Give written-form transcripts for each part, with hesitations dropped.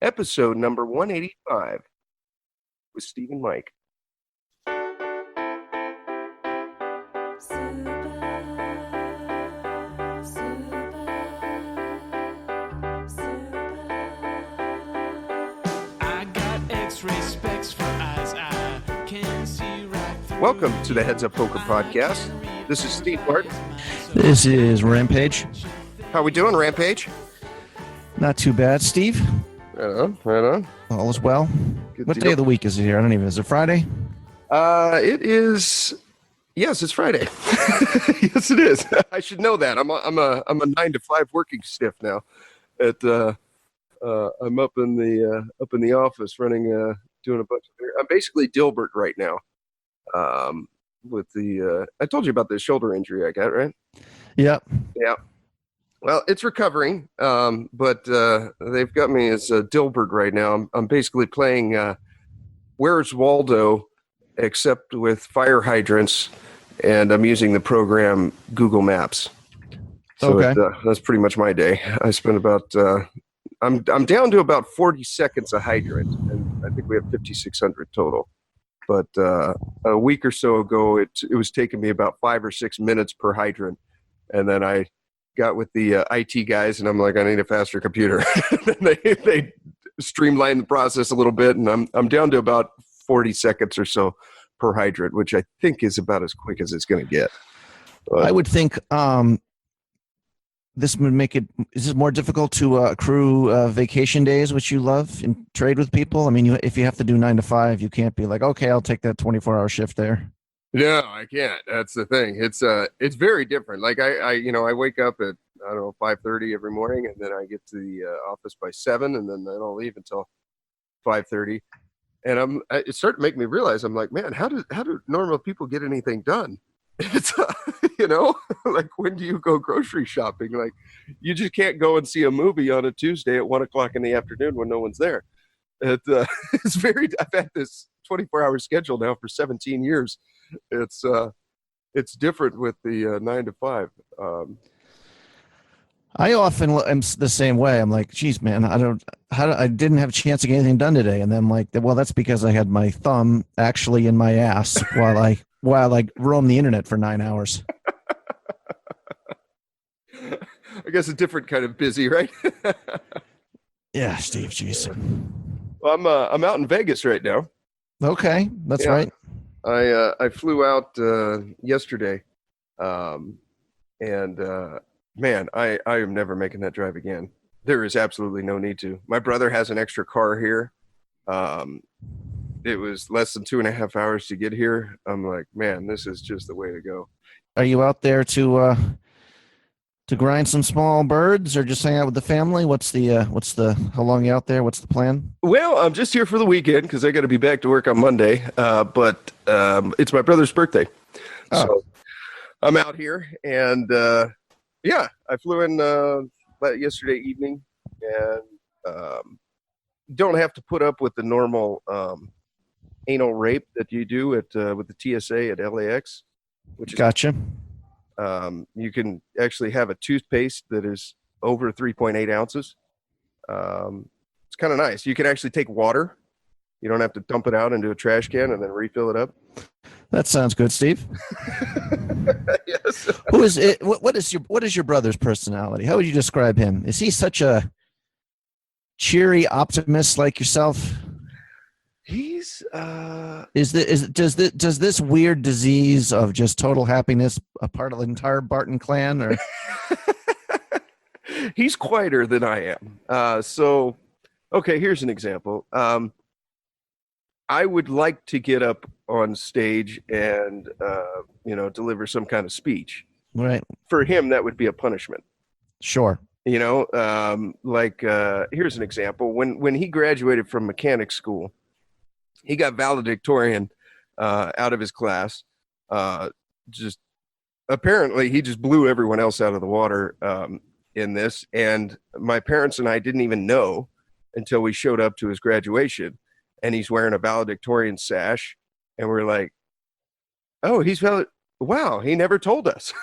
episode number 185 with Steve and Mike. Welcome to the Heads Up Poker Podcast. This is Steve Martin. This is Rampage. How we doing, Rampage? Not too bad, Steve. Right on. All is well. Good What deal. day of the week is it here? I don't even. Is it Friday? It is. Yes, it's Friday. Yes, it is. I should know that. I'm a 9 to 5 working stiff now. I'm up in the office running doing a bunch of. I'm basically Dilbert right now. With the I told you about the shoulder injury I got, right? Yep. Yeah. Well, it's recovering, but they've got me as Dilbert right now. I'm basically playing Where's Waldo, except with fire hydrants, and I'm using the program Google Maps. So Okay. That's pretty much my day. I spent about I'm down to about 40 seconds a hydrant, and I think we have 5,600 total. But a week or so ago, it was taking me about 5 or 6 minutes per hydrant, and then I got with the IT guys, and I'm like, I need a faster computer. they streamlined the process a little bit, and I'm down to about 40 seconds or so per hydrant, which I think is about as quick as it's going to get. But I would think this would make it. Is this more difficult to accrue vacation days, which you love, and trade with people? I mean, if you have to do 9 to 5, you can't be like, okay, I'll take that 24-hour shift there. No, I can't. That's the thing. It's very different. Like I wake up at 5:30 every morning, and then I get to the office by 7, and then I don't leave until 5:30. And it started to make me realize, I'm like, man, how do normal people get anything done? It's like, when do you go grocery shopping? Like, you just can't go and see a movie on a Tuesday at 1 o'clock in the afternoon when no one's there. It's very. I've had this 24-hour schedule now for 17 years. It's different with the 9 to 5. I often am the same way. I'm like, geez, man, I didn't have a chance to get anything done today. And then I'm like, well, that's because I had my thumb actually in my ass while I roamed the internet for 9 hours. I guess a different kind of busy, right? Yeah, Steve, geez. Well, I'm out in Vegas right now. Okay, that's Yeah. right. I flew out yesterday, and man, I am never making that drive again. There is absolutely no need to. My brother has an extra car here. It was less than 2.5 hours to get here. I'm like, man, this is just the way to go. Are you out there to grind some small birds, or just hang out with the family? How long you out there? What's the plan? Well, I'm just here for the weekend because I got to be back to work on Monday. But it's my brother's birthday, so I'm out here, and I flew in yesterday evening, and don't have to put up with the normal anal rape that you do with the TSA at LAX, which is Gotcha. you can actually have a toothpaste that is over 3.8 ounces. It's kind of nice. You can actually take water. You don't have to dump it out into a trash can and then refill it up. That sounds good, Steve. Yes. Who is it? What is your brother's personality? How would you describe him? Is he such a cheery optimist like yourself? He's Does this weird disease of just total happiness a part of the entire Barton clan, or? he's quieter than I am. So, okay, here's an example. I would like to get up on stage and deliver some kind of speech. Right. For him, that would be a punishment. Sure. Here's an example. When he graduated from mechanic school, he got valedictorian out of his class. Just apparently, he just blew everyone else out of the water in this. And my parents and I didn't even know until we showed up to his graduation, and he's wearing a valedictorian sash, and we're like, "Oh, wow, he never told us."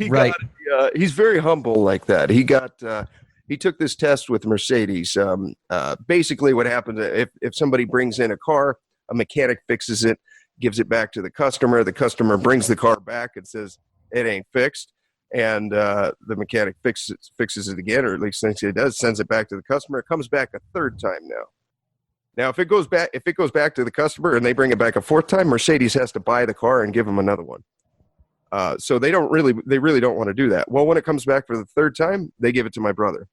Right. He's very humble like that. he took this test with Mercedes. Basically, what happens if somebody brings in a car, a mechanic fixes it, gives it back to the customer. The customer brings the car back and says it ain't fixed, and the mechanic fixes it again, or at least thinks it does. Sends it back to the customer. It comes back a third time now. Now, if it goes back to the customer and they bring it back a fourth time, Mercedes has to buy the car and give them another one. So they really don't want to do that. Well, when it comes back for the third time, they give it to my brother.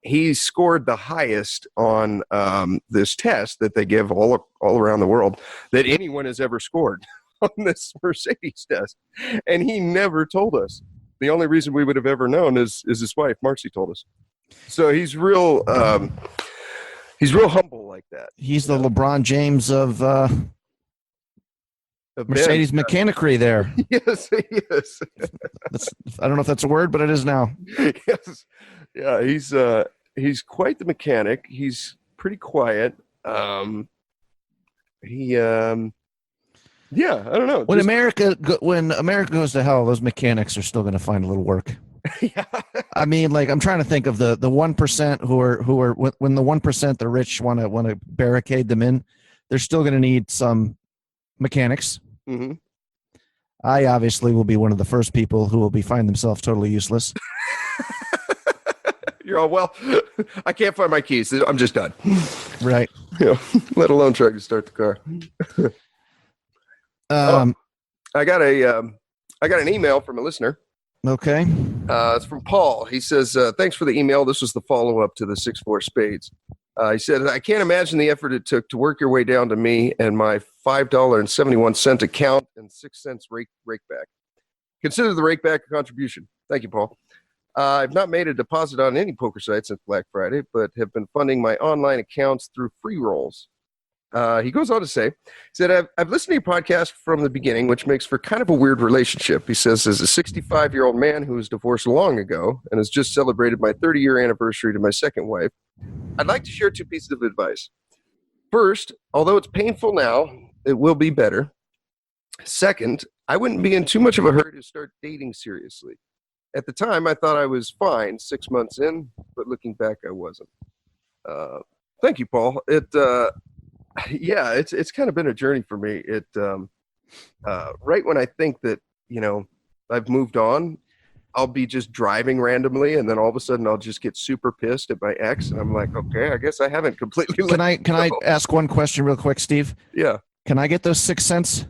He scored the highest on this test that they give all around the world that anyone has ever scored on this Mercedes test, and he never told us. The only reason we would have ever known is his wife, Marcy, told us. So he's real humble like that. He's the LeBron James of Mercedes mechanicry there. Yes, he is. I don't know if that's a word, but it is now. Yes. Yeah, he's quite the mechanic. He's pretty quiet. Yeah, I don't know. When America goes to hell, those mechanics are still going to find a little work. Yeah. I mean, like, I'm trying to think of the 1% who are when the 1%, the rich want to barricade them in, they're still going to need some mechanics. Mm-hmm. I obviously will be one of the first people who will find themselves totally useless. You're all, well, I can't find my keys. I'm just done. Right. Let alone trying to start the car. I got an email from a listener. Okay. It's from Paul. He says, thanks for the email. This was the follow-up to the 6-4 spades. He said, I can't imagine the effort it took to work your way down to me and my $5.71 account and 6 cents rake back. Consider the rake back a contribution. Thank you, Paul. I've not made a deposit on any poker site since Black Friday, but have been funding my online accounts through free rolls. He goes on to say, he said, I've listened to your podcast from the beginning, which makes for kind of a weird relationship. He says, as a 65-year-old man who was divorced long ago and has just celebrated my 30-year anniversary to my second wife, I'd like to share 2 pieces of advice. First, although it's painful now, it will be better. Second, I wouldn't be in too much of a hurry to start dating seriously. At the time, I thought I was fine 6 months in, but looking back, I wasn't. Thank you, Paul. Yeah, it's kind of been a journey for me. Right when I think that, I've moved on, I'll be just driving randomly, and then all of a sudden I'll just get super pissed at my ex, and I'm like, okay, I guess I haven't completely Can I ask one question real quick, Steve? Yeah. Can I get those 6 cents?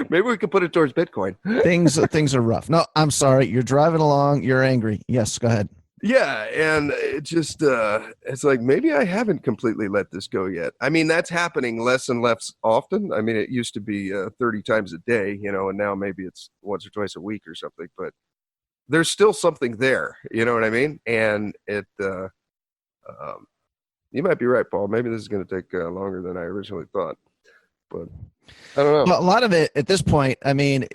Maybe we could put it towards Bitcoin. Things are rough. No, I'm sorry. You're driving along. You're angry. Yes, go ahead. Yeah, and it just it's like maybe I haven't completely let this go yet. I mean, that's happening less and less often. I mean, it used to be 30 times a day, and now maybe it's once or twice a week or something. But there's still something there. You know what I mean? And you might be right, Paul. Maybe this is going to take longer than I originally thought. But I don't know. Well, a lot of it at this point, I mean,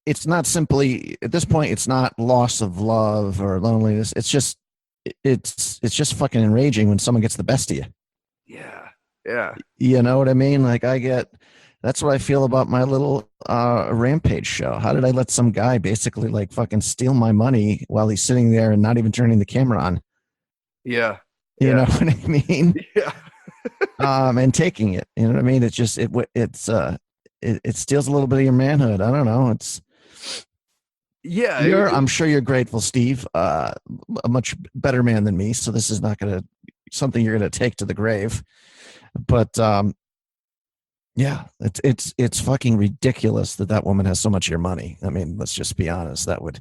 it's not simply at this point, it's not loss of love or loneliness. It's just just fucking enraging when someone gets the best of you. Yeah. Yeah. You know what I mean? Like that's what I feel about my little Rampage show. How did I let some guy basically like fucking steal my money while he's sitting there and not even turning the camera on? Yeah. You know what I mean? Yeah. And taking it, you know what I mean? It's just, it steals a little bit of your manhood. I don't know. I'm sure you're grateful, Steve, a much better man than me. So this is not something you're going to take to the grave, but, yeah, it's fucking ridiculous that woman has so much of your money. I mean, let's just be honest. That would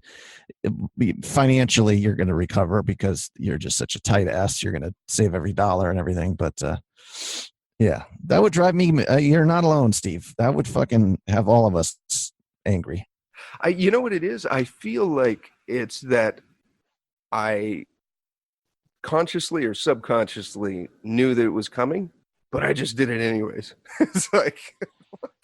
be financially, you're going to recover because you're just such a tight ass. You're going to save every dollar and everything. But yeah, that would drive me. You're not alone, Steve. That would fucking have all of us angry. You know what it is? I feel like it's that I consciously or subconsciously knew that it was coming, but I just did it anyways. It's like,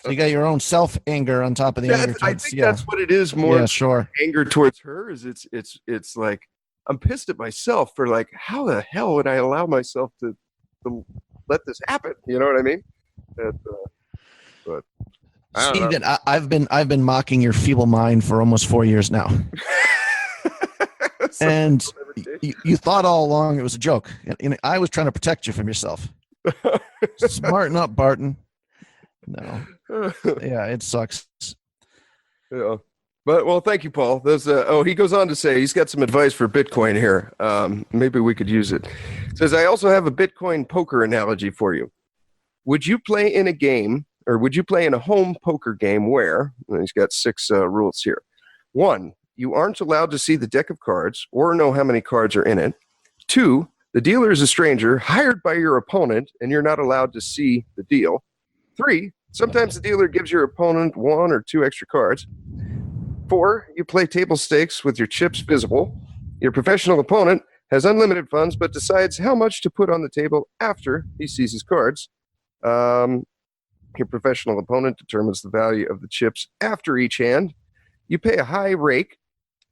so you got your own self anger on top of the anger. I think that's what it is more. Yeah, sure. Anger towards her is it's like I'm pissed at myself for like, how the hell would I allow myself to let this happen? You know what I mean? But Steven, I've been mocking your feeble mind for almost 4 years now. And you thought all along it was a joke. And I was trying to protect you from yourself. Smarten up, Barton. No. Yeah, it sucks. Yeah. But, well, thank you, Paul. He goes on to say he's got some advice for Bitcoin here. Maybe we could use it. Says, I also have a Bitcoin poker analogy for you. Would you play in a game, or would you play in a home poker game where, and he's got 6 rules here. 1, you aren't allowed to see the deck of cards or know how many cards are in it. 2, the dealer is a stranger hired by your opponent, and you're not allowed to see the deal. 3, sometimes the dealer gives your opponent 1 or 2 extra cards. 4, you play table stakes with your chips visible. Your professional opponent has unlimited funds but decides how much to put on the table after he sees his cards. Your professional opponent determines the value of the chips after each hand. You pay a high rake,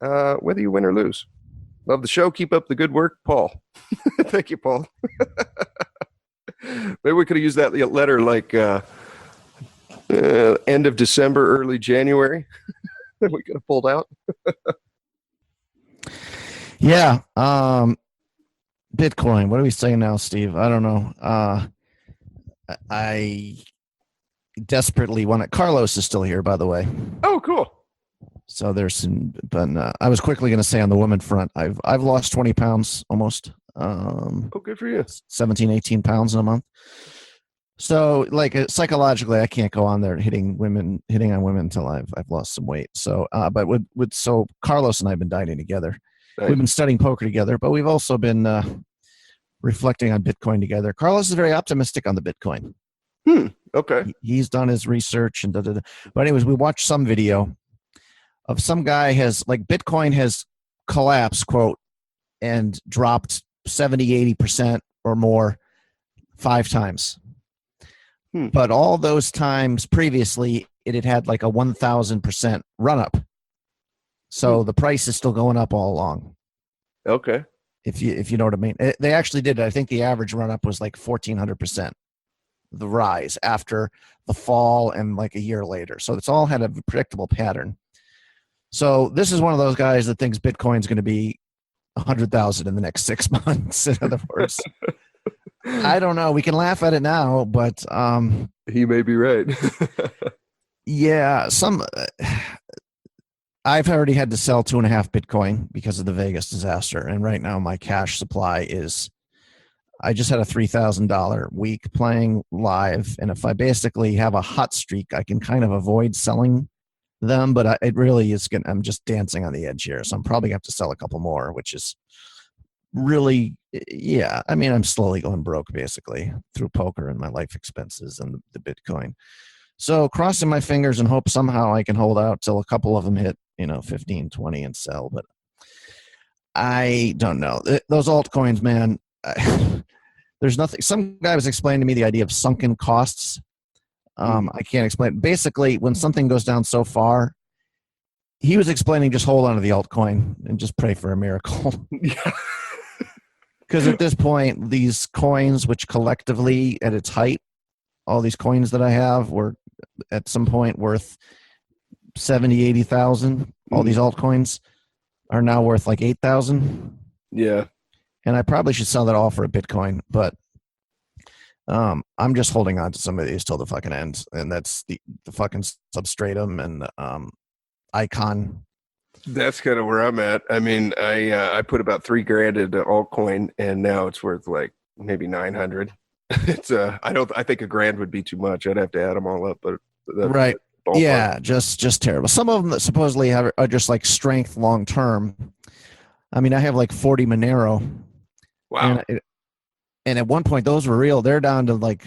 whether you win or lose. Love the show. Keep up the good work, Paul. Thank you, Paul. Maybe we could have used that letter like end of December, early January. That we could have pulled out. Yeah. Bitcoin. What are we saying now, Steve? I don't know. I desperately want it. Carlos is still here, by the way. Oh, cool. So there's some, but I was quickly going to say on the woman front, I've lost 20 pounds almost. Good for you. 17, 18 pounds in a month. So like psychologically, I can't go on there hitting on women until I've lost some weight. So, but so Carlos and I have been dining together. Nice. We've been studying poker together, but we've also been reflecting on Bitcoin together. Carlos is very optimistic on the Bitcoin. Okay. He's done his research and But anyways, we watched some video of some guy Bitcoin has collapsed, quote, and dropped 70, 80% or more 5 times. But all those times previously, it had like a 1,000% run up. So the price is still going up all along. Okay. If you know what I mean. They actually did it. I think the average run up was like 1,400%. The rise after the fall and like a year later. So it's all had a predictable pattern. So this is one of those guys that thinks Bitcoin's going to be 100,000 in the next 6 months. In other words. I don't know. We can laugh at it now, but he may be right. Yeah, I've already had to sell 2.5 Bitcoin because of the Vegas disaster, and right now my cash supply is. I just had a $3,000 week playing live, and if I basically have a hot streak, I can kind of avoid selling them. But it really is going. I'm just dancing on the edge here, so I'm probably going to have to sell a couple more, which is. Really, yeah. I mean, I'm slowly going broke basically through poker and my life expenses and the Bitcoin. So crossing my fingers and hope somehow I can hold out till a couple of them hit, 15, 20 and sell. But I don't know. Those altcoins, man, there's nothing. Some guy was explaining to me the idea of sunken costs. I can't explain. Basically, when something goes down so far, he was explaining just hold on to the altcoin and just pray for a miracle. Yeah. Because at this point, these coins, which collectively at its height, all these coins that I have were at some point worth 70, 80,000. All these altcoins are now worth like 8,000. Yeah. And I probably should sell that all for a Bitcoin, but I'm just holding on to some of these till the fucking end. And that's the fucking substratum and icon. That's kind of where I'm at. I mean, I put about $3,000 into altcoin, and now it's worth like maybe 900. It's I think $1,000 would be too much. I'd have to add them all up, but right, yeah, just terrible. Some of them that supposedly are just like strength long term. I mean, I have like 40 Monero. Wow. And at one point, those were real. They're down to like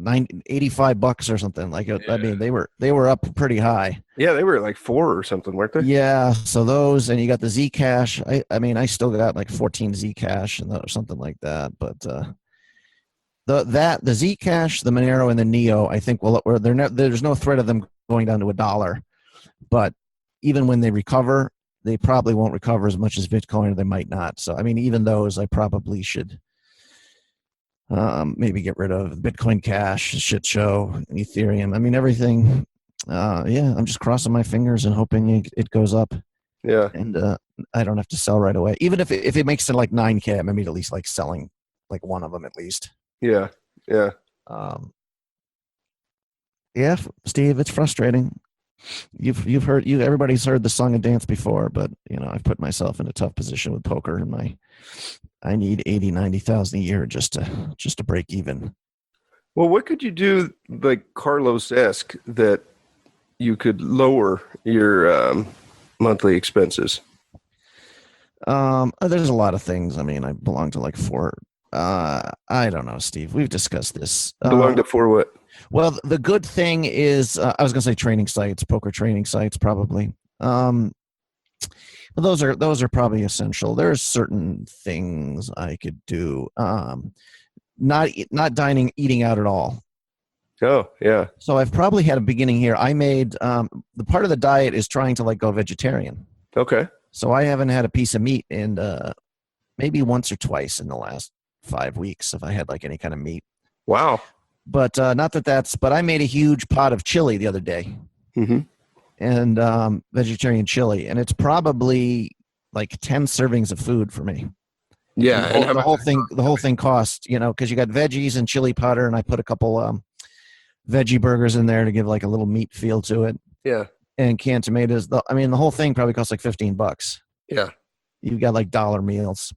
$85 or something. Like, yeah. I mean, they were up pretty high. Yeah, they were like 4 or something, weren't they? Yeah. So those, and you got the Zcash. I mean, I still got like 14 Zcash and or something like that. But the Zcash, the Monero, and the Neo, I think there's no threat of them going down to $1. But even when they recover, they probably won't recover as much as Bitcoin, or they might not. So I mean, even those, I probably should. Maybe get rid of Bitcoin Cash, shit show, Ethereum. I mean, everything. Yeah, I'm just crossing my fingers and hoping it goes up. Yeah. And I don't have to sell right away. Even if it makes it like 9K, I'm immediately like selling like one of them at least. Yeah. Yeah. Yeah, Steve, it's frustrating. You've heard everybody's heard the song and dance before, but I've put myself in a tough position with poker, and I need 80,000-90,000 a year just to break even. Well, what could you do like Carlos-esque that you could lower your monthly expenses? There's a lot of things. I mean, I belong to like four. I don't know, Steve. We've discussed this. Belong to for what? Well, the good thing is, I was going to say training sites, poker training sites, probably. But those are probably essential. There are certain things I could do. Not eating out at all. Oh, yeah. So I've probably had a beginning here. I made the part of the diet is trying to like go vegetarian. Okay. So I haven't had a piece of meat in maybe once or twice in the last 5 weeks if I had like any kind of meat. Wow. But but I made a huge pot of chili the other day. Mm-hmm. And vegetarian chili, and it's probably like 10 servings of food for me. Yeah, and the whole thing costs, because you got veggies and chili powder, and I put a couple veggie burgers in there to give like a little meat feel to it. Yeah. And canned tomatoes. The whole thing probably costs like $15. Yeah. You've got like dollar meals.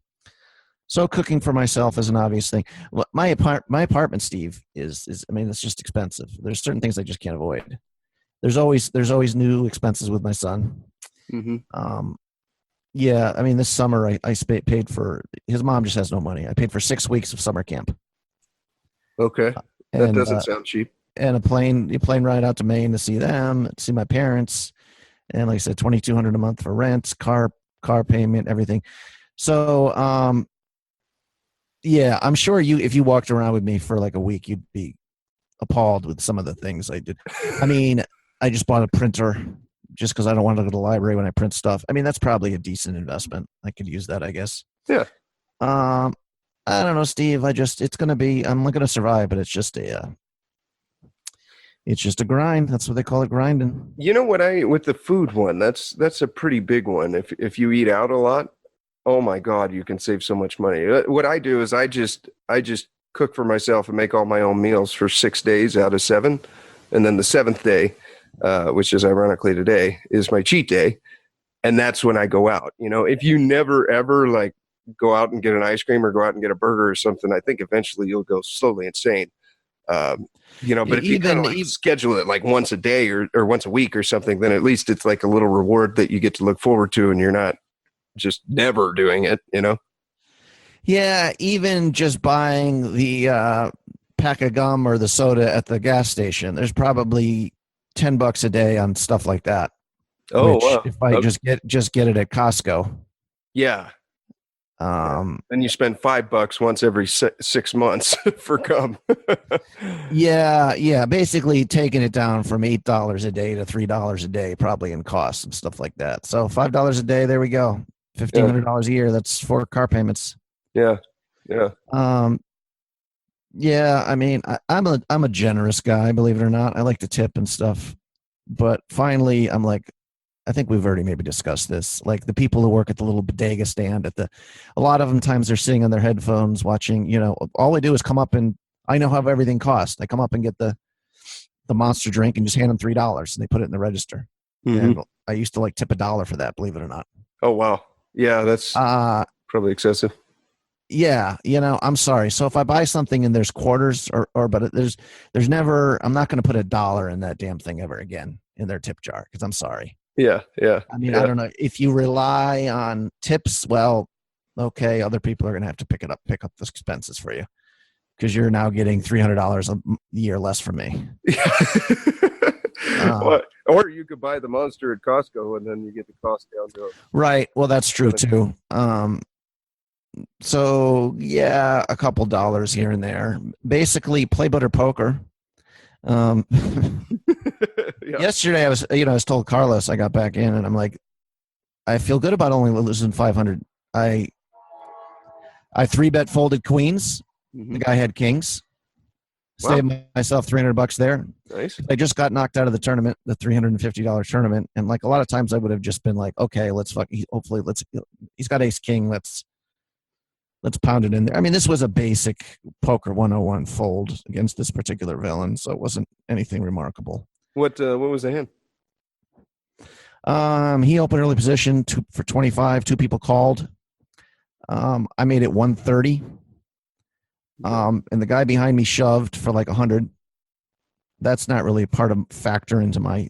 So cooking for myself is an obvious thing. My apartment, Steve, is it's just expensive. There's certain things I just can't avoid. There's always new expenses with my son. Mm-hmm. Yeah, this summer I paid for, his mom just has no money. I paid for 6 weeks of summer camp. Okay. That doesn't sound cheap. And a plane ride out to Maine to see them, see my parents, and like I said, $2,200 a month for rent, car payment, everything. So, yeah, I'm sure if you walked around with me for like a week, you'd be appalled with some of the things I did. I just bought a printer just because I don't want to go to the library when I print stuff. That's probably a decent investment. I could use that, I guess. Yeah. I don't know, Steve. I'm going to survive, but it's just a grind. That's what they call it, grinding. You know what? With the food one, that's a pretty big one. If you eat out a lot, oh my God, you can save so much money. What I do is I just cook for myself and make all my own meals for 6 days out of 7, and then the 7th day, which is ironically today, is my cheat day, and that's when I go out. If you never ever like go out and get an ice cream or go out and get a burger or something, I think eventually you'll go slowly insane. But if you kind of schedule it like once a day or once a week or something, then at least it's like a little reward that you get to look forward to, and you're not just never doing it, Yeah, even just buying the pack of gum or the soda at the gas station, there's probably $10 a day on stuff like that. Oh, wow. If I just get it at Costco. Yeah. Then you spend $5 once every 6 months for gum. Yeah. Basically taking it down from $8 a day to $3 a day, probably in costs and stuff like that. So $5 a day, there we go. $1,500 a year. That's 4 car payments. Yeah. Yeah. I'm a generous guy, believe it or not. I like to tip and stuff, but finally, I'm like, I think we've already maybe discussed this. Like the people who work at the little bodega stand a lot of them times they're sitting on their headphones watching. All I do is come up and I know how everything costs. I come up and get the monster drink and just hand them $3, and they put it in the register. Mm-hmm. And I used to like tip $1 for that, believe it or not. Oh wow. Yeah, that's probably excessive. Yeah, I'm sorry. So if I buy something and there's quarters but there's never, I'm not going to put $1 in that damn thing ever again in their tip jar, because I'm sorry. Yeah. I don't know if you rely on tips. Well, okay, other people are going to have to pick up the expenses for you, because you're now getting $300 a year less from me. Or you could buy the monster at Costco and then you get the cost down to it. Right. Well, that's true too. So yeah, a couple dollars here and there. Basically, play better poker. Yeah. Yesterday, I was told Carlos, I got back in, and I'm like, I feel good about only losing 500. I 3-bet folded queens. Mm-hmm. The guy had kings. Saved myself $300 there. Nice. I just got knocked out of the tournament, the $350 tournament, and like a lot of times I would have just been like, okay, he's got ace king, let's pound it in there. I mean, this was a basic poker 101 fold against this particular villain, so it wasn't anything remarkable. What was the hand? He opened early position for 25. Two people called. I made it 130. And the guy behind me shoved for like 100. That's not really a factor into my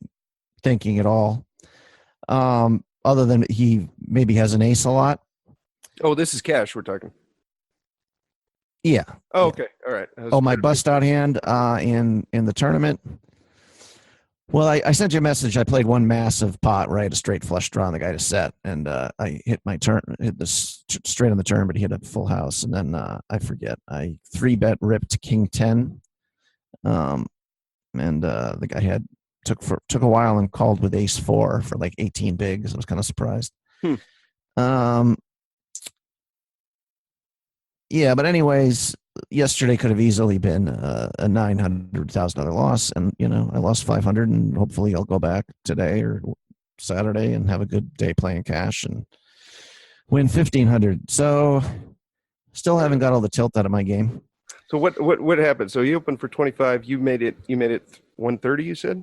thinking at all. Other than he maybe has an ace a lot. Oh, this is cash we're talking. Yeah. Oh, yeah. okay. All right. My bust out hand in the tournament. Well, I sent you a message. I played one massive pot, right? A straight flush draw on the guy to set. And I hit this straight on the turn, but he hit a full house. And then I forget. I 3-bet ripped king 10. And the guy took a while and called with ace 4 for like 18 bigs. I was kind of surprised. Yeah, but anyways, yesterday could have easily been a $900,000 loss, and I lost 500, and hopefully I'll go back today or Saturday and have a good day playing cash and win 1,500. So, still haven't got all the tilt out of my game. So what happened? So you opened for 25. You made it 130. You said.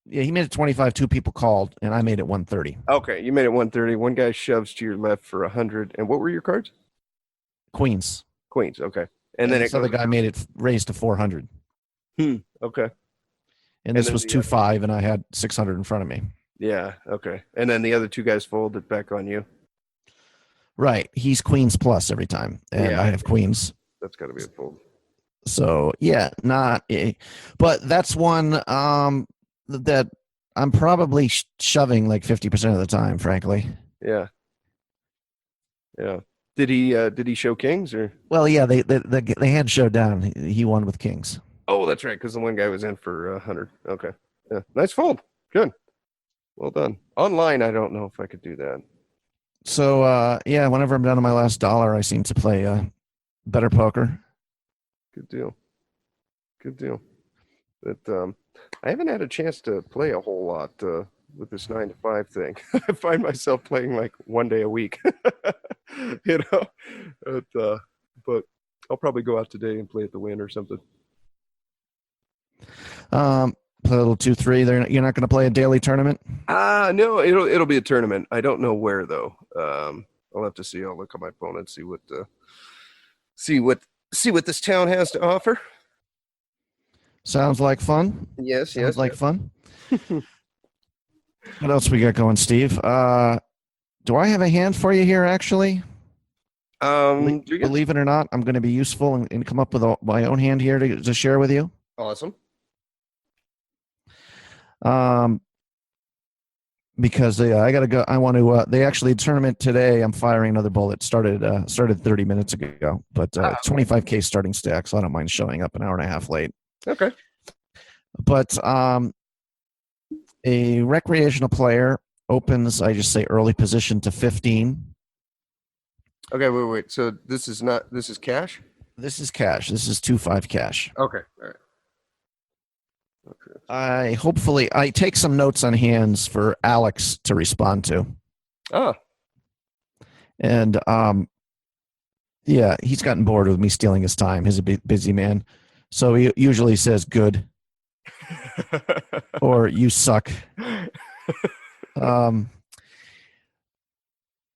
Yeah, he made it 25. Two people called, and I made it 130. Okay, you made it 130. One guy shoves to your left for 100. And what were your cards? Queens. Okay. And then this other guy made it raised to 400. Okay. And this was 2-5, and I had 600 in front of me. Yeah. Okay. And then the other two guys folded back on you. Right. He's queens plus every time, and I have queens. That's got to be a fold. So yeah, but that's one that I'm probably shoving like 50% of the time, frankly. Yeah. Yeah. Did he show kings or? Well, yeah, the hand showed down. He won with kings. Oh, that's right, because the one guy was in for 100. Okay, yeah, nice fold. Good, well done. Online, I don't know if I could do that. So yeah, whenever I'm down to my last dollar, I seem to play better poker. Good deal. But I haven't had a chance to play a whole lot with this 9 to 5 thing. I find myself playing like one day a week. But I'll probably go out today and play at the Win or something. Play a little 2-3. You're not going to play a daily tournament? No, it'll be a tournament. I don't know where though. I'll have to see. I'll look at my opponent, see what this town has to offer. Sounds like fun. Yes. Sounds like fun. What else we got going, Steve? Do I have a hand for you here, actually? Believe it or not, I'm going to be useful and come up with my own hand here to share with you. Awesome. Because I got to go. I want to. They actually tournament today. I'm firing another bullet. Started 30 minutes ago, but 25K starting stack, so I don't mind showing up an hour and a half late. Okay. But a recreational player opens, I just say early position to 15. Okay, wait. So this is cash? This is cash. This is 2-5 cash. Okay. All right. Okay. I take some notes on hands for Alex to respond to. Oh. And yeah, he's gotten bored with me stealing his time. He's a busy man. So he usually says good or you suck.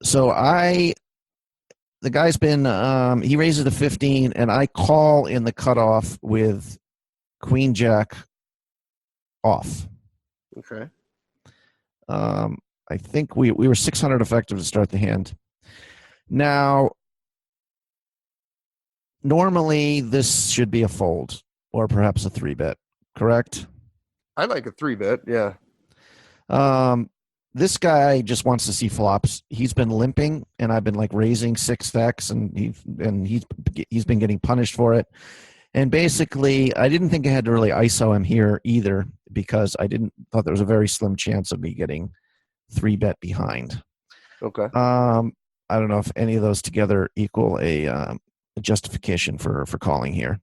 So the guy's been, he raises to 15 and I call in the cutoff with Queen Jack off. Okay. I think we were 600 effective to start the hand. Now, normally this should be a fold or perhaps a 3-bet, correct? I like a 3-bet, yeah. This guy just wants to see flops. He's been limping, and I've been like raising 6x, and he's been getting punished for it. And basically, I didn't think I had to really ISO him here either because thought there was a very slim chance of me getting 3-bet behind. Okay. I don't know if any of those together equal a justification for calling here.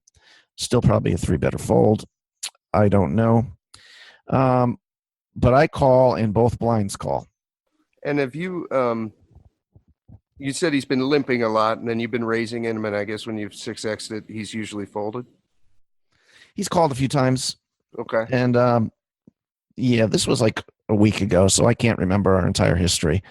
Still probably a 3-bet or fold. I don't know. But I call and both blinds call. And if you you said he's been limping a lot, and then you've been raising him, and I guess when you've 6x'd it, he's usually folded. He's called a few times. Okay. And yeah, this was like a week ago, so I can't remember our entire history.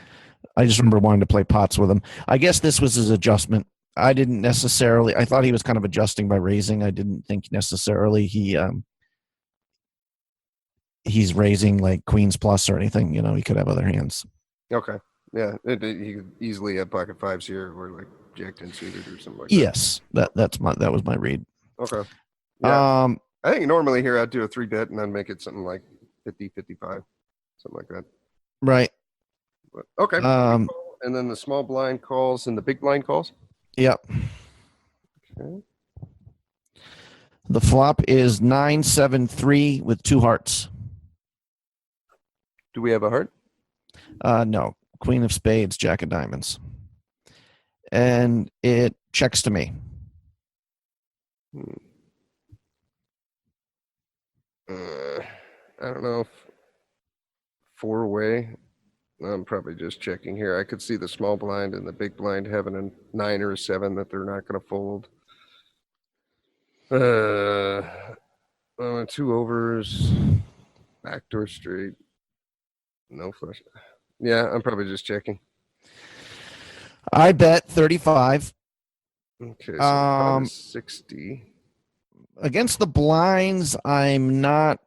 I just remember wanting to play pots with him. I guess this was his adjustment. I thought he was kind of adjusting by raising. I didn't think necessarily he's raising like queens plus or anything. He could have other hands. Okay. Yeah. He could easily have pocket fives here or like jack 10 suited or something like that. Yes. That was my read. Okay. Yeah. I think normally here I'd do a 3-bet and then make it something like 50, 55, something like that. Right. But, okay. And then the small blind calls and the big blind calls? Yep. Okay. The flop is 9-7-3 with 2 hearts. Do we have a heart? No. Queen of spades, jack of diamonds. And it checks to me. I don't know if 4-way. I'm probably just checking here. I could see the small blind and the big blind having a 9 or a 7 that they're not going to fold. 2 overs, backdoor straight, no flush. Yeah, I'm probably just checking. I bet 35. Okay, so 60. Against the blinds, I'm not.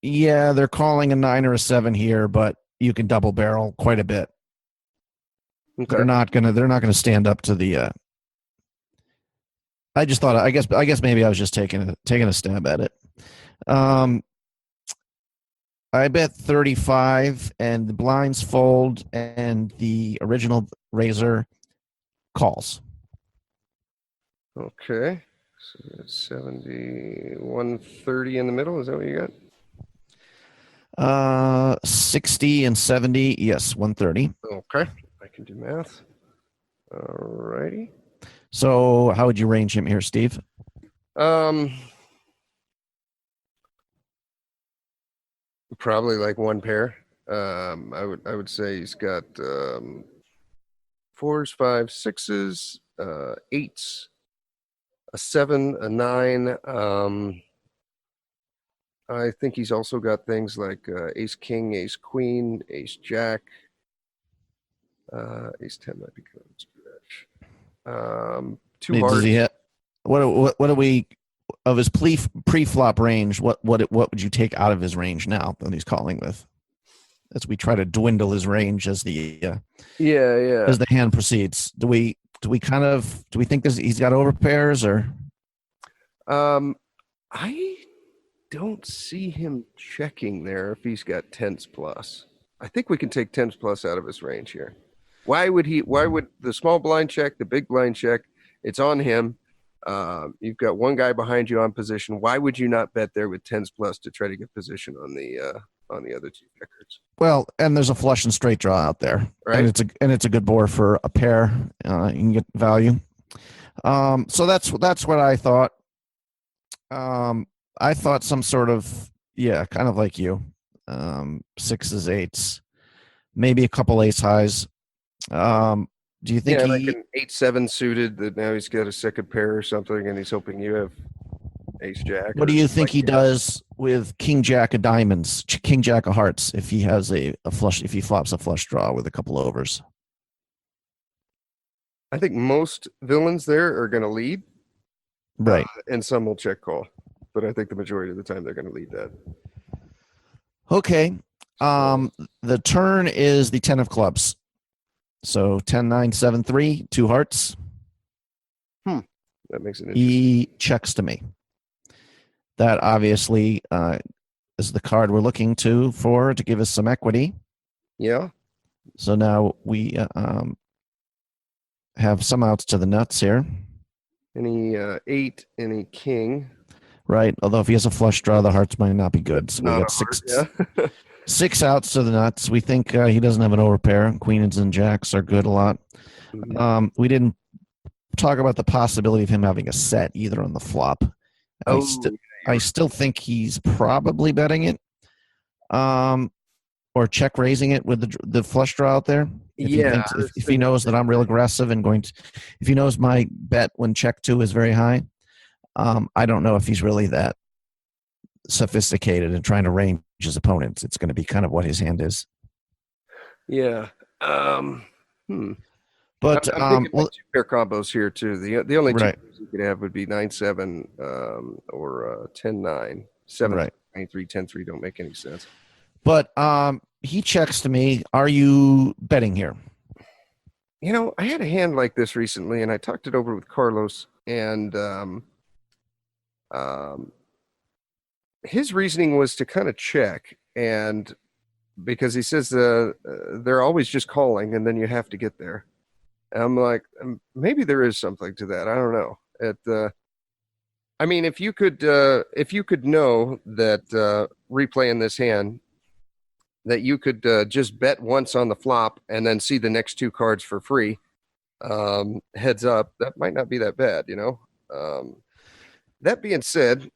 Yeah, they're calling a 9 or a 7 here, but you can double barrel quite a bit. Okay. They're not gonna stand up to the. I just thought. I guess maybe I was just taking a stab at it. I bet 35, and the blinds fold, and the original raiser calls. Okay, so 70, 130 in the middle. Is that what you got? 60 and 70. Yes, 130. Okay, I can do math. All righty. So, how would you range him here, Steve? Probably like one pair. I would say he's got 4s, 5s, 6s, 8s, a 7, a 9. I think he's also got things like ace king, ace queen, ace jack. Ace 10 might be kind of stretch. 2 hearts. Does he hit? What do we of his pre-flop range? What would you take out of his range now that he's calling with? As we try to dwindle his range as the as the hand proceeds, do we think he's got overpairs or? I don't see him checking there if he's got 10s plus. I think we can take 10s plus out of his range here. Why would the small blind check, the big blind check? It's on him. You've got one guy behind you on position. Why would you not bet there with 10s plus to try to get position on the other 2 checkers? Well, and there's a flush and straight draw out there, right? And it's a good board for a pair. You can get value. So that's what I thought. I thought some sort of kind of like you, 6s, 8s, maybe a couple ace highs. Do you think like an 8-7 suited that now he's got a second pair or something, and he's hoping you have ace jack? What do you think he does with king jack of diamonds, king jack of hearts if he has a flush, if he flops a flush draw with a couple overs? I think most villains there are going to lead, right, and some will check call, but I think the majority of the time they're going to lead that. Okay, the turn is the 10 of clubs. So 10, 9, 7, 3, 2 hearts. That makes it interesting. He checks to me. That obviously is the card we're looking for to give us some equity. Yeah. So now we have some outs to the nuts here. Any 8, any king. Right. Although if he has a flush draw, the hearts might not be good. So we got 6. Yeah. 6 outs to the nuts. We think he doesn't have an overpair. Queens and jacks are good a lot. Mm-hmm. We didn't talk about the possibility of him having a set either on the flop. Oh, I still think he's probably betting it, or check raising it with the flush draw out there. If he yeah. thinks, if he knows that I'm real aggressive and going to, if he knows my bet when check 2 is very high, I don't know if he's really that sophisticated and trying to range his opponents. It's going to be kind of what his hand is. Yeah. But I'm thinking like 2-pair combos here too. The only right. 2 pairs you could have would be 9-7 or 10-9. 7 Right. 9-3, 10-3 don't make any sense. But he checks to me. Are you betting here? You know, I had a hand like this recently, and I talked it over with Carlos, and his reasoning was to kind of check, and because he says they're always just calling, and then you have to get there. And I'm like, maybe there is something to that. I don't know. I mean, if you could know that replaying this hand, that you could just bet once on the flop and then see the next 2 cards for free, heads up, that might not be that bad, you know. That being said,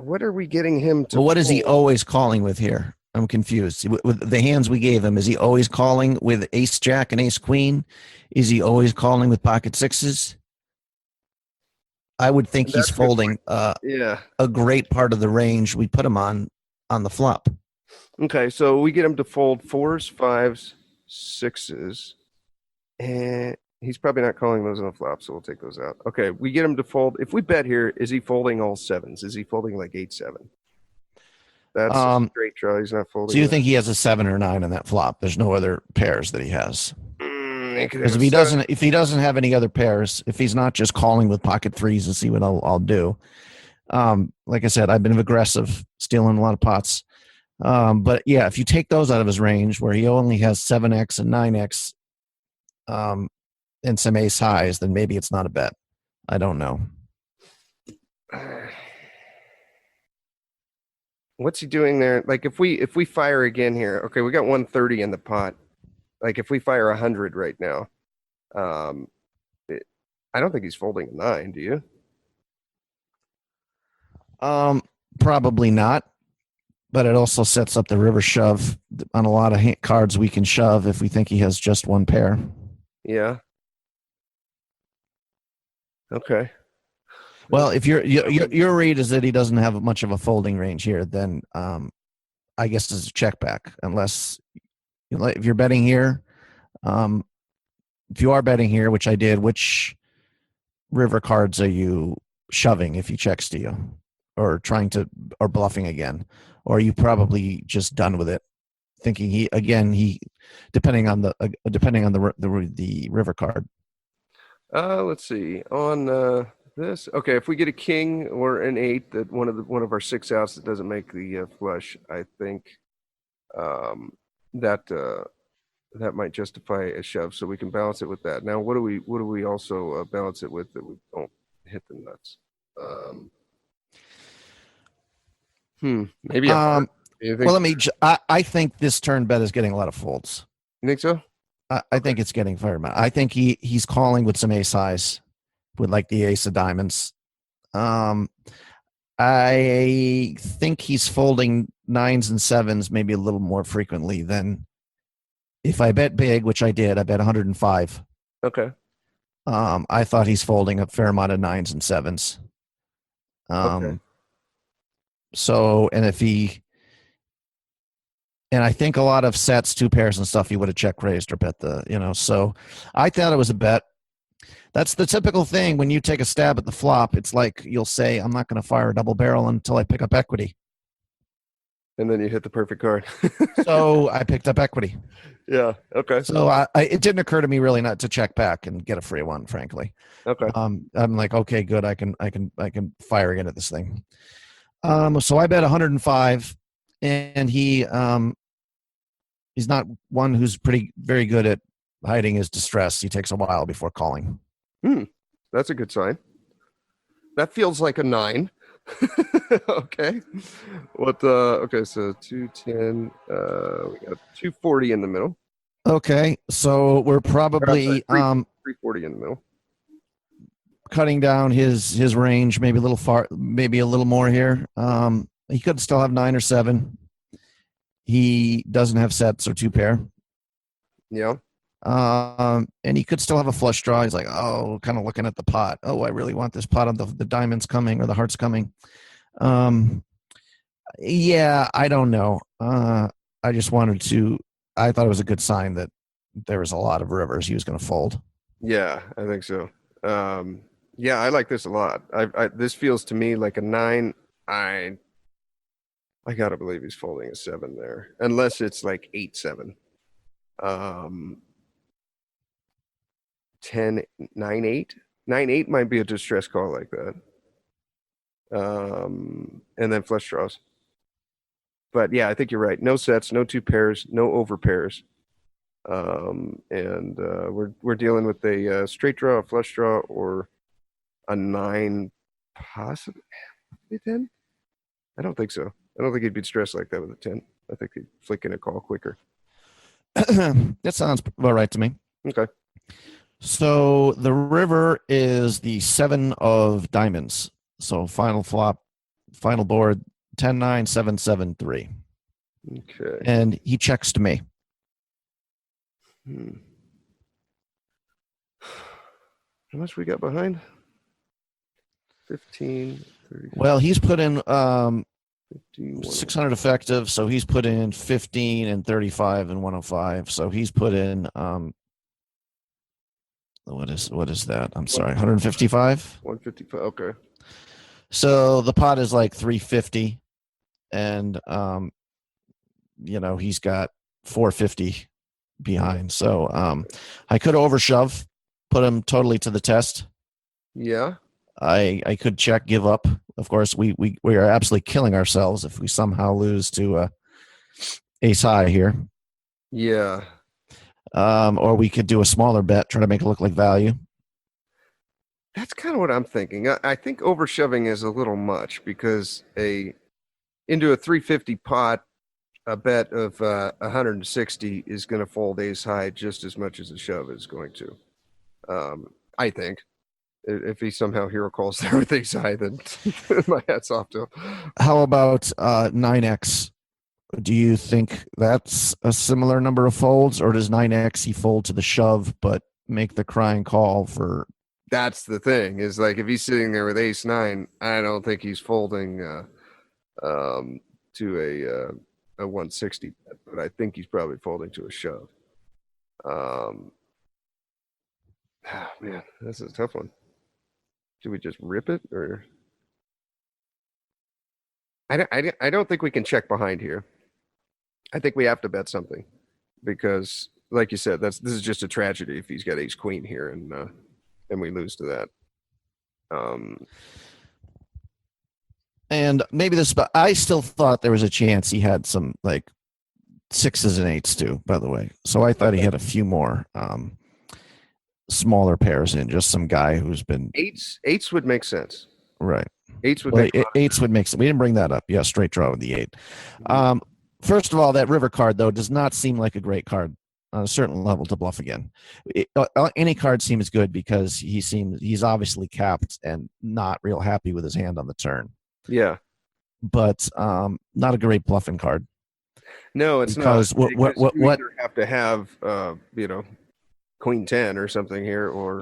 what are we getting him to? Well, what is he always calling with here? I'm confused. With the hands we gave him, is he always calling with ace jack and ace queen? Is he always calling with pocket sixes? I would think he's folding a great part of the range we put him on the flop. Okay, so we get him to fold 4s, 5s, 6s, and he's probably not calling those on the flop, so we'll take those out. Okay, we get him to fold. If we bet here, is he folding all 7s? Is he folding like 8-7? That's a straight draw. He's not folding. So you think he has a 7 or 9 on that flop? There's no other pairs that he has. Because if he doesn't have any other pairs, if he's not just calling with pocket 3s and see what I'll do. Like I said, I've been aggressive, stealing a lot of pots. But yeah, if you take those out of his range where he only has 7x and 9x, and some ace highs, then maybe it's not a bet. I don't know. What's he doing there? Like if we fire again here, okay, we got 130 in the pot. Like if we fire 100 right now, I don't think he's folding a 9. Do you? Probably not. But it also sets up the river shove on a lot of cards we can shove if we think he has just one pair. Yeah. Okay. Well, if your read is that he doesn't have much of a folding range here, then I guess it's a check back. Unless if you're betting here, if you are betting here, which I did, which river cards are you shoving if he checks to you, or bluffing again, or are you probably just done with it, thinking he depending on the river card. Let's see on this. Okay, if we get a king or an 8, that one of our 6 outs that doesn't make the flush, I think that might justify a shove, so we can balance it with that. Now, what do we also balance it with that we don't hit the nuts? Maybe. Well, I think this turn bet is getting a lot of folds. You think so? I think it's getting fair amount. I think he's calling with some ace highs, with like the ace of diamonds. I think he's folding 9s and 7s maybe a little more frequently than if I bet big, which I did. I bet 105. Okay. I thought he's folding a fair amount of 9s and 7s. Okay. So, and I think a lot of sets, 2 pairs and stuff, he would have check raised or bet so I thought it was a bet. That's the typical thing when you take a stab at the flop. It's like you'll say, I'm not going to fire a double barrel until I pick up equity. And then you hit the perfect card. So I picked up equity. Yeah. Okay. So it didn't occur to me really not to check back and get a free one, frankly. Okay. I'm like, okay, good. I can fire again at this thing. So I bet 105, and he's not one who's very good at hiding his distress. He takes a while before calling. That's a good sign. That feels like a 9. Okay. Okay, so 210, we got 240 in the middle. Okay, so we're probably 340 in the middle. cutting down his range, maybe a little far, maybe a little more here. He could still have 9 or 7. He doesn't have sets or 2 pair. Yeah. And he could still have a flush draw. He's like, oh, kind of looking at the pot. Oh, I really want this pot on the diamonds coming or the hearts coming. Yeah, I don't know. I just wanted to. I thought it was a good sign that there was a lot of rivers he was going to fold. Yeah, I think so. Yeah, I like this a lot. This feels to me like a 9. I gotta believe he's folding a 7 there, unless it's like 8-7. 10, 9, 8. 9, 8 might be a distress call like that. And then flush draws. But yeah, I think you're right. No sets, no 2 pairs, no over pairs. And we're dealing with a straight draw, a flush draw, or a 9, possibly 10. I don't think so. I don't think he'd be stressed like that with a 10. I think he'd flick in a call quicker. That sounds about right to me. Okay. So the river is the 7 of diamonds. So final flop, final board, 10-9, 7-7-3. Okay. And he checks to me. How much we got behind? 15, 30. Well, he's put in 15, 600 effective, so he's put in 15 and 35 and 105. So he's put in what is that? I'm sorry, 155. 155. Okay. So the pot is like 350, and he's got 450 behind. So I could overshove, put him totally to the test. Yeah. I could check, give up. Of course, we are absolutely killing ourselves if we somehow lose to ace high here. Yeah. Or we could do a smaller bet, try to make it look like value. That's kind of what I'm thinking. I think overshoving is a little much because into a 350 pot, a bet of 160 is going to fold ace high just as much as a shove is going to. I think. If he somehow hero calls there with ace high, then my hat's off to him. How about 9x? Do you think that's a similar number of folds, or does 9x he fold to the shove but make the crying call for? That's the thing, is like if he's sitting there with ace 9, I don't think he's folding to a 160 bet, but I think he's probably folding to a shove. Man, this is a tough one. Do we just rip it, or I don't think we can check behind here. I think we have to bet something because, like you said, this is just a tragedy if he's got ace queen here and we lose to that. And maybe this, but I still thought there was a chance he had some like 6s and 8s too, by the way. So I thought he had a few more smaller pairs in, just some guy who's been 8s would make sense. Right. 8s would make 8s would make sense. We didn't bring that up. Yeah, straight draw with the 8. First of all, that river card though does not seem like a great card on a certain level to bluff again. Any card seems good because he's obviously capped and not real happy with his hand on the turn. Yeah. But not a great bluffing card. No, it's because not. What you have to have queen 10 or something here, or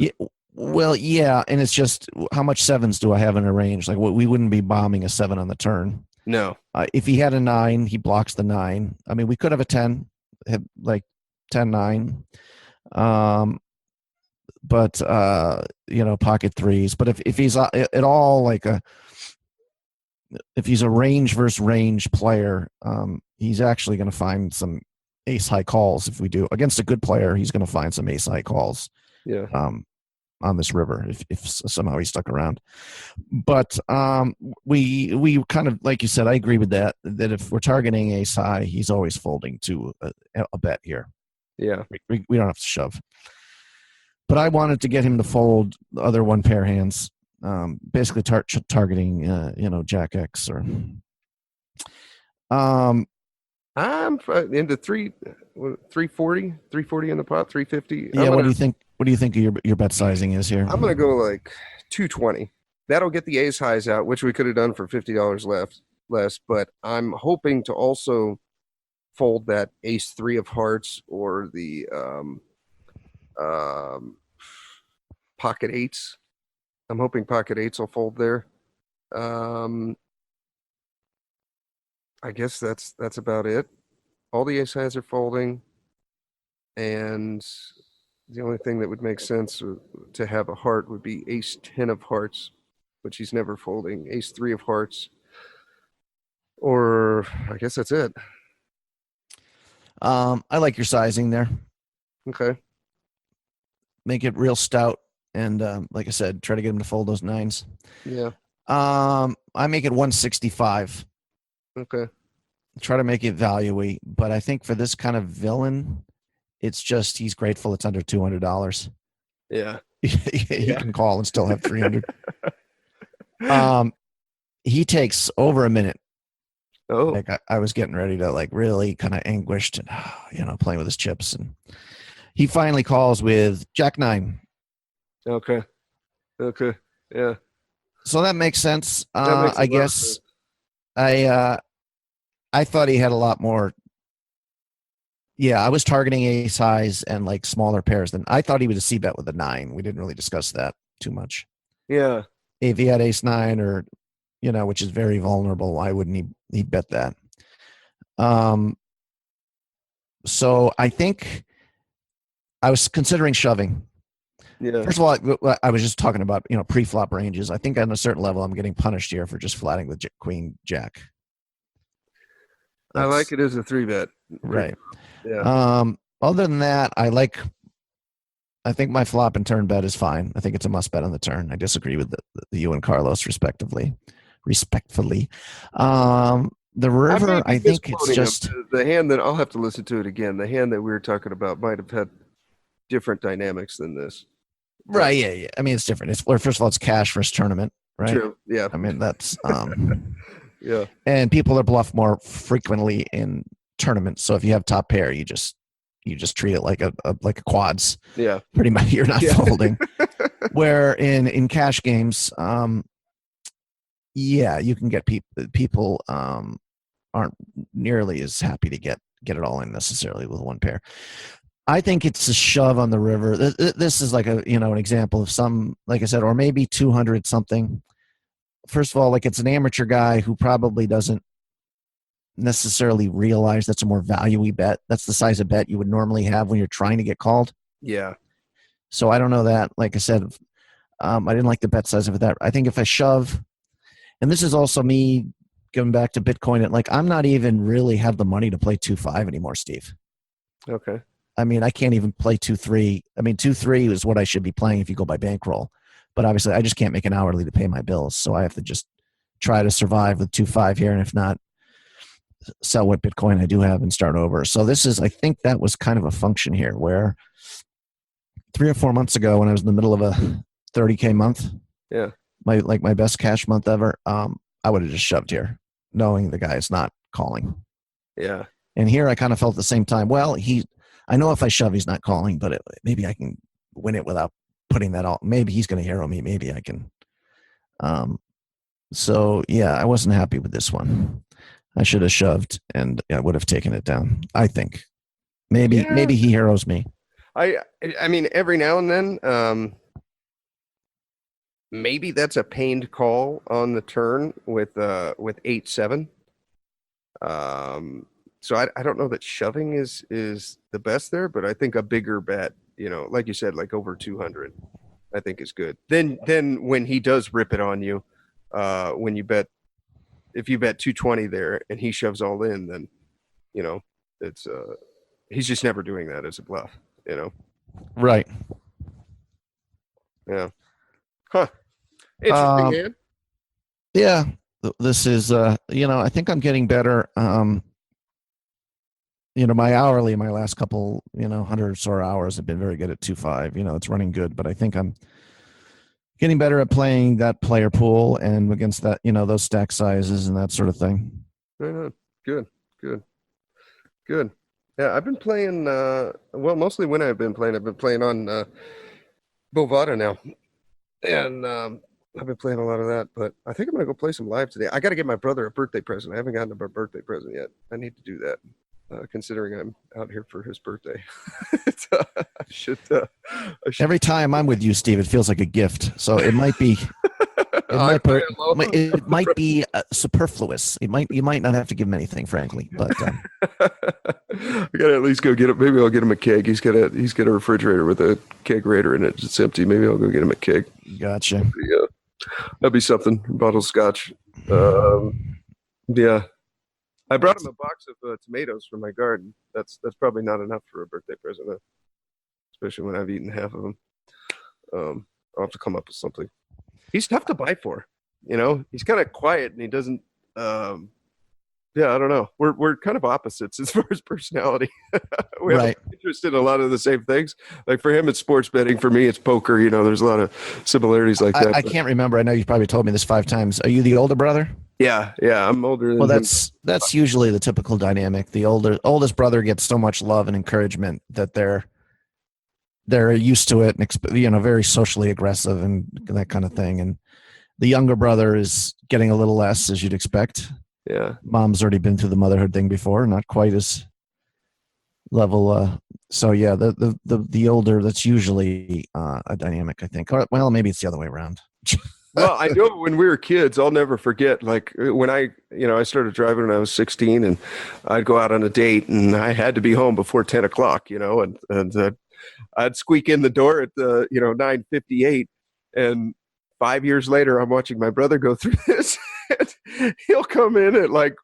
well, yeah, and it's just how much 7s do I have in a range? Like we wouldn't be bombing a 7 on the turn. No. If he had a 9, he blocks the 9. I mean, we could have a 10, have like 10-9. But pocket 3s. But if he's at all like if he's a range versus range player, he's actually going to find some ace high calls. If we do against a good player, he's going to find some ace high calls. Yeah. On this river, if somehow he's stuck around. But we kind of, like you said, I agree with that if we're targeting ace high, he's always folding to a bet here. Yeah. We don't have to shove. But I wanted to get him to fold the other 1 pair hands, basically targeting Jack X or. I'm into 340 in the pot, 350. Yeah, what do you think? What do you think your bet sizing is here? I'm gonna go like 220. That'll get the ace highs out, which we could have done for $50 less. But I'm hoping to also fold that ace 3 of hearts or the pocket eights. I'm hoping pocket eights will fold there. I guess that's about it. All the ace highs are folding, and the only thing that would make sense to have a heart would be ace 10 of hearts, which he's never folding. Ace 3 of hearts, or I guess that's it. I like your sizing there. Okay. Make it real stout, and like I said, try to get him to fold those nines. Yeah. I make it 165. Okay. Try to make it value-y, but I think for this kind of villain, it's just he's grateful it's under $200. Yeah. He can call and still have 300. He takes over a minute. Oh. Like I was getting ready to like really kind of anguished and playing with his chips, and he finally calls with Jack 9. Okay. Yeah. So that makes sense. That makes I guess I thought he had a lot more. Yeah, I was targeting ace highs and like smaller pairs than I thought he would see bet with a 9. We didn't really discuss that too much. Yeah. If he had ace 9 or, which is very vulnerable, why wouldn't he bet that? So I think I was considering shoving. Yeah. First of all, I was just talking about, pre-flop ranges. I think on a certain level, I'm getting punished here for just flatting with Queen Jack. I like it as a 3-bet. Right. Yeah. Other than that, I think my flop and turn bet is fine. I think it's a must bet on the turn. I disagree with the you and Carlos respectively. Respectfully. The river, I think it's just the hand that I'll have to listen to it again. The hand that we were talking about might have had different dynamics than this. Right. Yeah. I mean, it's different. First of all, it's cash versus tournament, right? True. Yeah. I mean, that's yeah. And people are bluffed more frequently in tournaments. So if you have top pair, you just treat it like a quads. Yeah. Pretty much, you're not folding. Where in cash games, you can get people aren't nearly as happy to get it all in necessarily with one pair. I think it's a shove on the river. This is like an example of some, like I said, or maybe 200 something. First of all, like it's an amateur guy who probably doesn't necessarily realize that's a more value-y bet. That's the size of bet you would normally have when you're trying to get called. Yeah. So I don't know that. Like I said, I didn't like the bet size of that. I think if I shove, and this is also me going back to Bitcoin, like I'm not even really have the money to play 2-5 anymore, Steve. Okay. I mean, I can't even play 2-3. I mean, 2-3 is what I should be playing if you go by bankroll. But obviously, I just can't make an hourly to pay my bills. So I have to just try to survive with 2-5 here. And if not, sell what Bitcoin I do have and start over. So I think that was kind of a function here where 3 or 4 months ago when I was in the middle of a 30K month, yeah, my best cash month ever, I would have just shoved here, knowing the guy is not calling. Yeah. And here I kind of felt at the same time, well, I know if I shove, he's not calling, but maybe I can win it without putting that all. Maybe he's going to hero me. Maybe I can. So yeah, I wasn't happy with this one. I should have shoved and I would have taken it down. I think maybe he heroes me. I mean, every now and then, maybe that's a pained call on the turn with 8-7. So I don't know that shoving is the best there, but I think a bigger bet, like you said, like over 200, I think is good. Then when he does rip it on you, when you bet, if you bet 220 there and he shoves all in, then, it's he's just never doing that as a bluff, Right. Yeah. Huh. Interesting hand. Yeah. This is, I think I'm getting better. My hourly, my last couple, 100 or so hours have been very good at 2-5. It's running good, but I think I'm getting better at playing that player pool and against that, those stack sizes and that sort of thing. Right on. Good. Yeah, I've been playing, mostly when I've been playing on Bovada now. And I've been playing a lot of that, but I think I'm going to go play some live today. I got to get my brother a birthday present. I haven't gotten him a birthday present yet. I need to do that, considering I'm out here for his birthday. I should. Every time I'm with you, Steve, it feels like a gift. So it might be. It might be superfluous. You might not have to give him anything, frankly. But I gotta at least go get it. Maybe I'll get him a keg. He's got a refrigerator with a kegerator in it. It's empty. Maybe I'll go get him a keg. Gotcha. That'd be something. Bottle scotch. Yeah. I brought him a box of tomatoes from my garden. That's probably not enough for a birthday present, especially when I've eaten half of them. I'll have to come up with something. He's tough to buy for, he's kind of quiet and he doesn't, I don't know. We're kind of opposites as far as personality. We have interest in a lot of the same things. Like for him, it's sports betting. For me, it's poker. There's a lot of similarities like that. I can't remember. I know you've probably told me this 5 times. Are you the older brother? Yeah. I'm older than him. That's usually the typical dynamic. The oldest brother gets so much love and encouragement that they're used to it and, very socially aggressive and that kind of thing. And the younger brother is getting a little less, as you'd expect. Yeah. Mom's already been through the motherhood thing before, not quite as level. So yeah, the older, that's usually a dynamic, I think. Or, well, maybe it's the other way around. Well, I know when we were kids, I'll never forget, like when I started driving when I was 16 and I'd go out on a date and I had to be home before 10 o'clock, and I'd squeak in the door at 9:58, and 5 years later, I'm watching my brother go through this. He'll come in at like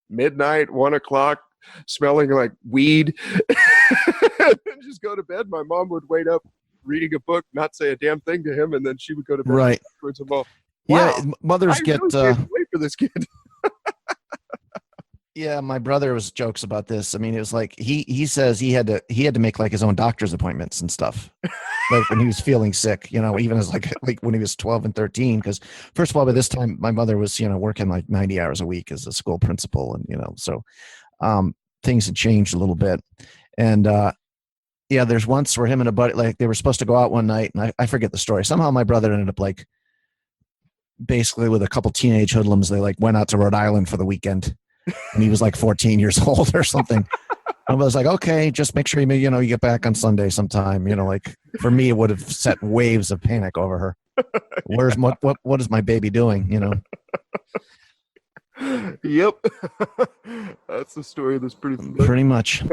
midnight, 1 o'clock, smelling like weed, and just go to bed. My mom would wait up, reading a book, not say a damn thing to him, and then she would go to bed. Right. Afterwards and wow, yeah, mothers I get. Really can't wait for this kid. Yeah, my brother was jokes about this. I mean, it was like he says he had to make like his own doctor's appointments and stuff, like when he was feeling sick. Even as like when he was 12 and 13. Because first of all, by this time, my mother was working like 90 hours a week as a school principal, and so things had changed a little bit. And there's once where him and a buddy, like they were supposed to go out one night, and I forget the story. Somehow my brother ended up like basically with a couple teenage hoodlums. They like went out to Rhode Island for the weekend. And he was like 14 years old or something. I was like, okay, just make sure you get back on Sunday sometime. Like for me, it would have set waves of panic over her. What is my baby doing? Yep. That's the story. That's pretty much.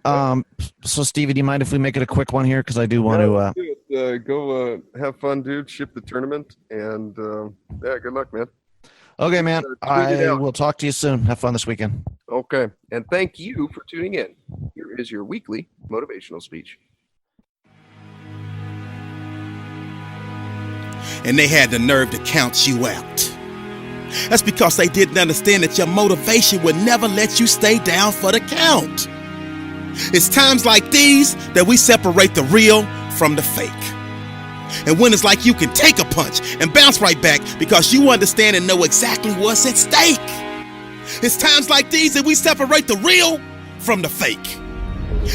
So Stevie, do you mind if we make it a quick one here? Because I do want to go have fun, dude. Ship the tournament, and good luck, man. Okay, man. I will talk to you soon. Have fun this weekend. Okay. And thank you for tuning in. Here is your weekly motivational speech. And they had the nerve to count you out. That's because they didn't understand that your motivation would never let you stay down for the count. It's times like these that we separate the real from the fake. And when it's like you can take a punch and bounce right back because you understand and know exactly what's at stake. It's times like these that we separate the real from the fake.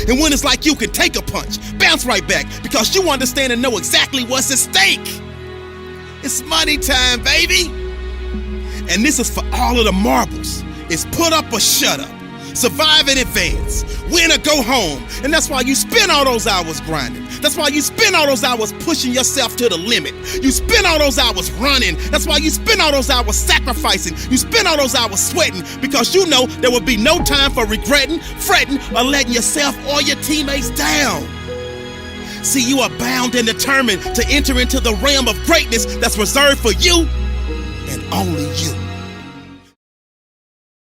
And when it's like you can take a punch, bounce right back because you understand and know exactly what's at stake. It's money time, baby. And this is for all of the marbles. It's put up or shut up. Survive in advance, win or go home. And that's why you spend all those hours grinding. That's why you spend all those hours pushing yourself to the limit. You spend all those hours running. That's why you spend all those hours sacrificing. You spend all those hours sweating because you know there will be no time for regretting, fretting, or letting yourself or your teammates down. See, you are bound and determined to enter into the realm of greatness that's reserved for you and only you.